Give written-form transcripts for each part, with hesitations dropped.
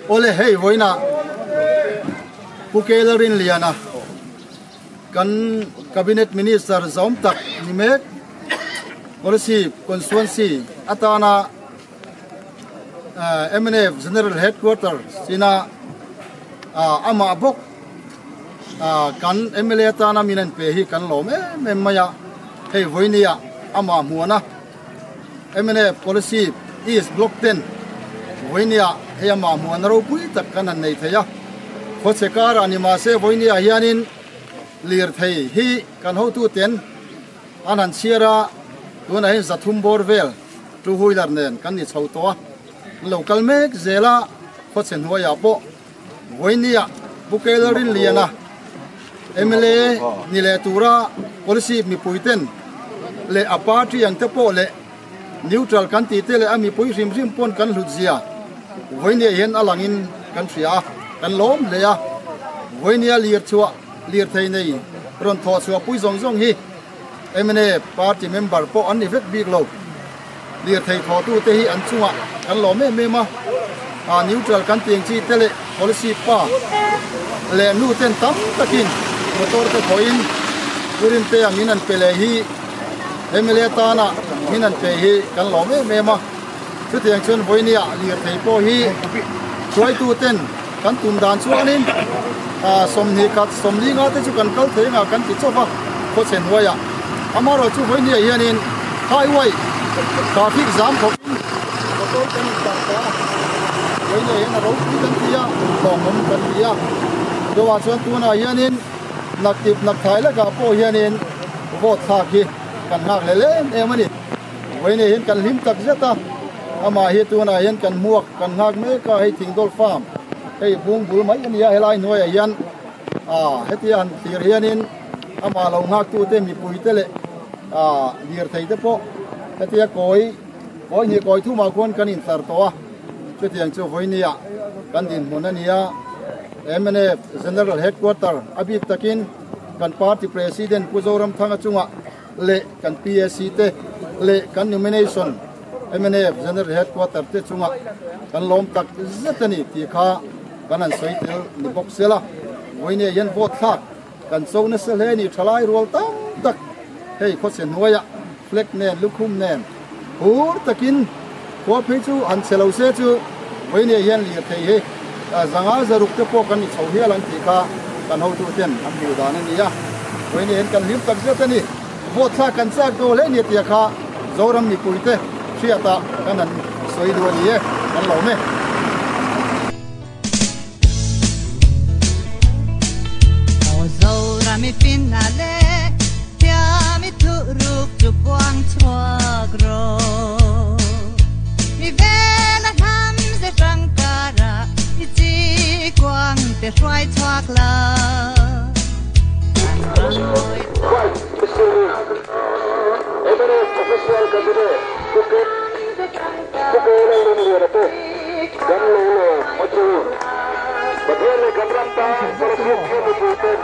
ole hei voina pukelerin liana kan cabinet minister zom tak nimek policy constituency atana MNF general headquarter sina ama bok kan MLA atana minan pe hi kan lom maya hei voinia ama muana MNF policy is block 10 voinia hei ama muana ro pui tak kan an nei thaya khosekar anima se voinia hianin lir thei hi kan ho tu ten anan siara tuna hin zathum borvel tu huilar nen kan ni chho to local mek zela khosen hoya po voinia bukelerin liana MLA nile tura policy mi puiten le aparty ang te po le neutral kan ti te le ami pui rim rim pon kan ludzia voinia hen alangin kan thria kan lom le ya voinia lir chua lir thei nei ron tho chua pui zong zong hi MNA party member po an ni vet big lo lir thei tho tu te hi an chunga kan lom me ma neutral kan tiang chi te le policy pa le nu ten tam takin motor te khoin purin te angin an pele hi MLA ta na minan pe hi kan lom me ma chu tiang chun voinia lir thei po hi choi tu ten kan tum dan chuanin som ni kat som li nga te chu kan kal the nga kan ti chofa kho chen hoya amaro chu voinia hianin highway traffic jam kho motor kan ta voinia hian ro ti kan tia lomom kan tia do wa chuan tu na hianin nak tip nak thai la ga po hianin vote tha ki kan hak le le emani voinia hian kan lim tak zeta ama hi tu na hian kan muak kan hak me ka hei thingdol farm hei bung bul mai ania helai noi hian hetian tir hianin ama lo ngak tu te mi pui te le lir thei te po hetia koi ni koi thu ma kon kan in tar to chu tiang chu voinia kan din monania MNF general headquarter abi takin kan party president puzoram thanga chunga le kan PSC te le kan nomination MNF general headquarter te chunga kan lom tak zetani ti kha kanan soitel ni boxela voinia yan vote thak kan sona sel he ni thalai rol tam tak hei khosen hoya fleck nen lukhum nen hur takin ko phe chu an selo se chu voinia yan li thei he zanga zaruk te po kan ni chho hi lan ti kha kan ho tu ten am bu dan ni ya voinia yan kan lim tak zetani vote thak kan sak do le ni ti kha zoram ni puite thiata kanan soidu ni e kan lo me mi finale tia mi thu ruk chu quang chuak ro mi vela ham se frankara i chi quang te roi chuak la official kabine Phuket le le te kan lo ochu Bagian le kamranta polisi kian puten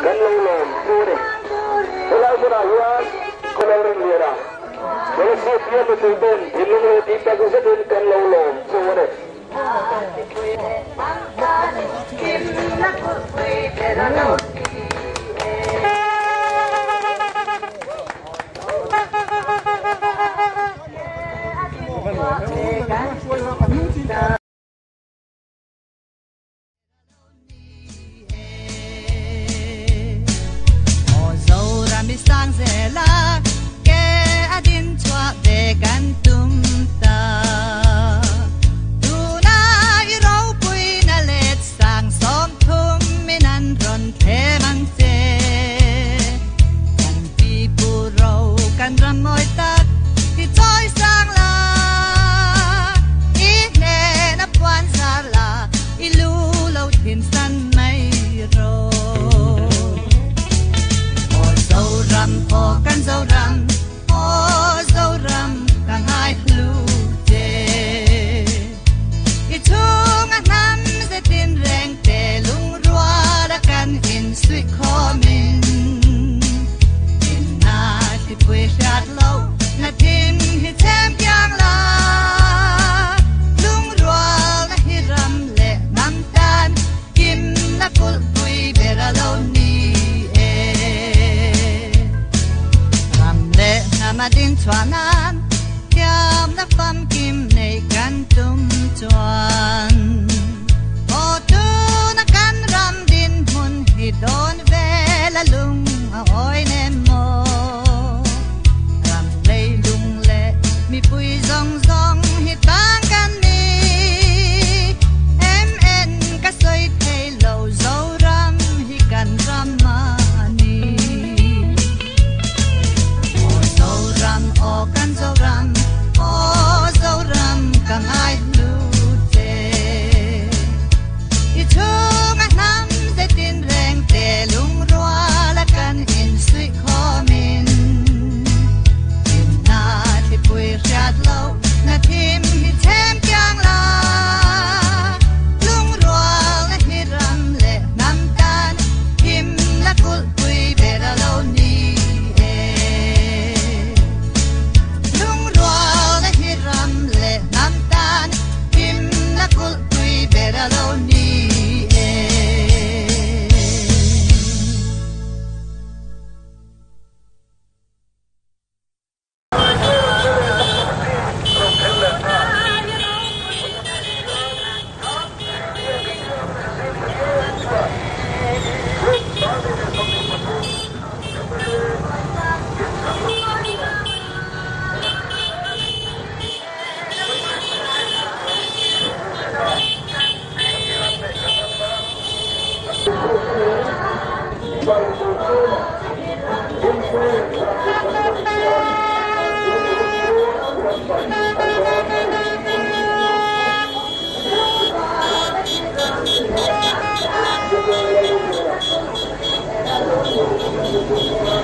kan lolom pure ulai pura luar kolorin liara polisi kian puten ilmu tinta gusedin kan lolom sore sang zela ke adin chwa de kan tum ta tu na i ro pui na let sang som thum minan ron the choanan kiam na fam kim nei kan tum chuan o tu na kan ram din mun hi don ve la lung a oi nem mo ram lei lung le mi pui zong zong hi tang kan ni em en ka soi thei lo zo ram hi kan ram ma ni o zo ram o kan zo ram o zo ram kan ai lu te i chung a nam ze tin reng te lung rua la kan in sui kho min in na ti pui riat lo na tim hi them kyang la lung rua la hi ram le nam tan him la kul pui be da lo ni e lung rua la hi ram le nam tan him la kul pui be da lo ni e Thank you.